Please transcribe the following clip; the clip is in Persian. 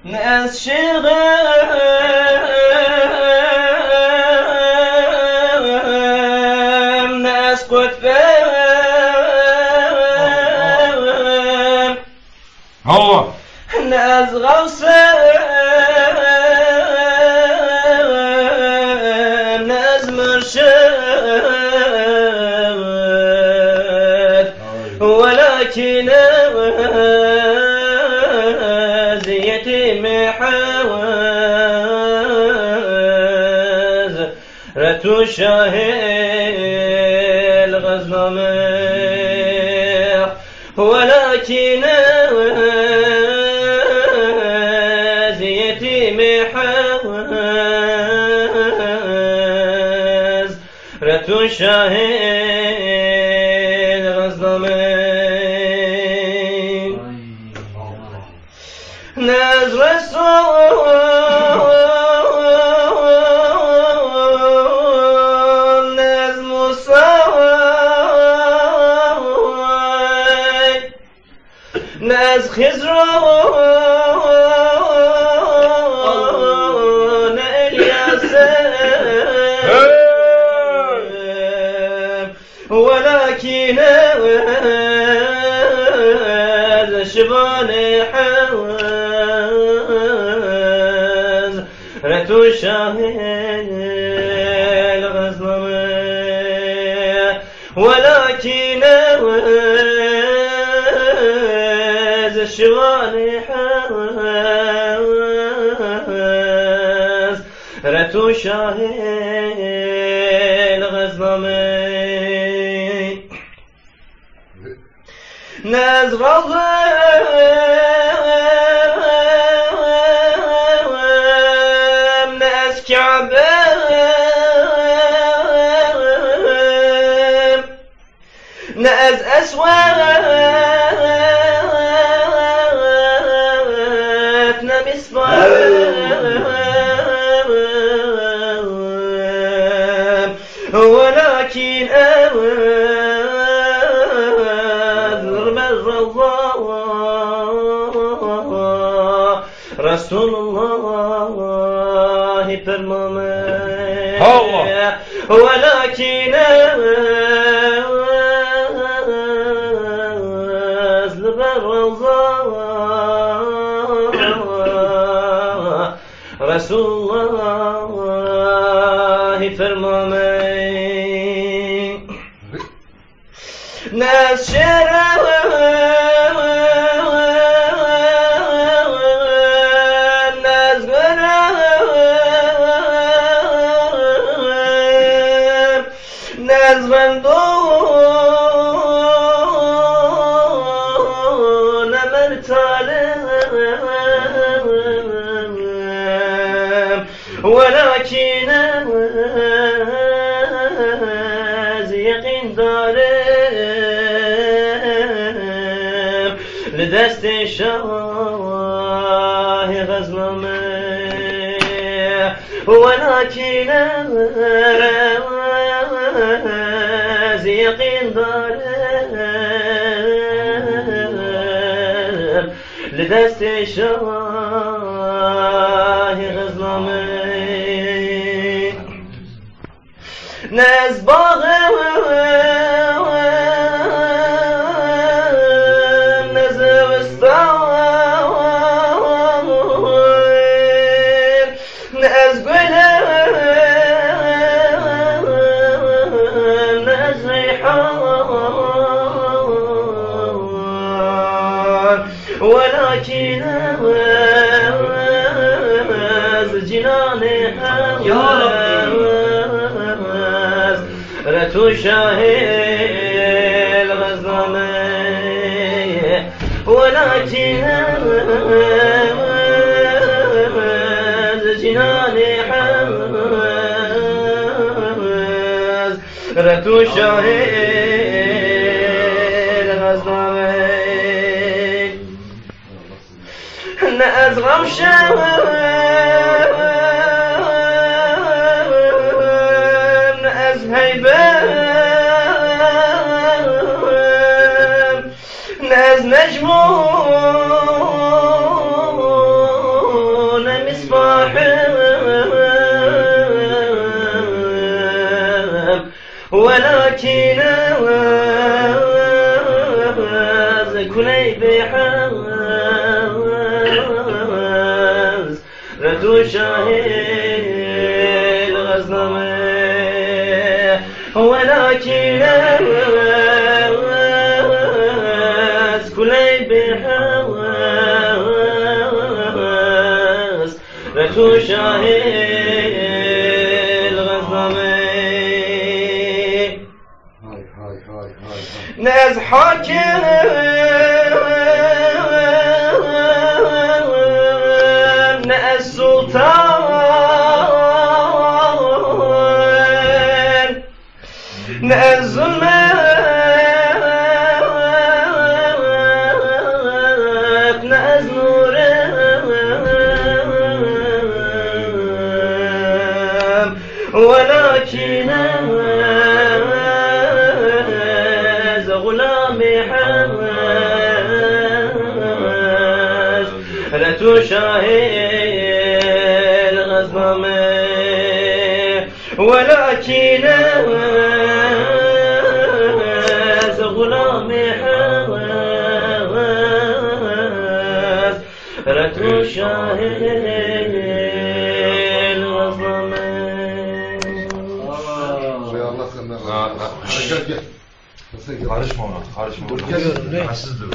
ناس شغل ناس قدام هو ناس غوصة ناس مرشد ولكن يتيم حواز رتو شاهل غزنامر ولكن يتيم حواز رتو شاهل غزنامر ناز رسول ناز مصاوي ناز خزرون الياسم ولكن شبان حواز رتو شاهل غزنامر ولكن شبان حواز رتو شاهل غزنامر ناز رضام ناز كعبام ناز أسواف نمسفام ولكن رسول الله فرمامه ولكن رسول الله فرمامه ناس ناس غندون مرتالم ولكن يقين دارم لدست شاه غزنامر ولكن يقين دارم لدست شاه غزنامر ناز باغ ناز وستان ناز گل ناز ریحان ولكن جنان حواز رتو شاهل غزنامر ولكن جنان حواز رتو شاهل غزنامر ناز غمشان ناز هيبان ناز نجمون مصباح ولكن كلي بحاز ردو شاهد غزنامه ولكن كلي بحاز ردو شاهد غزنامه ناز حاكم ناز سلطان ناز ظلمات ناز نور ولكن غلامي حماس لا تشاهد غزنامه ولكن غلامي حماس لا تشاهد غزنامه. Karışma ona, karışma ona. Hassizdir.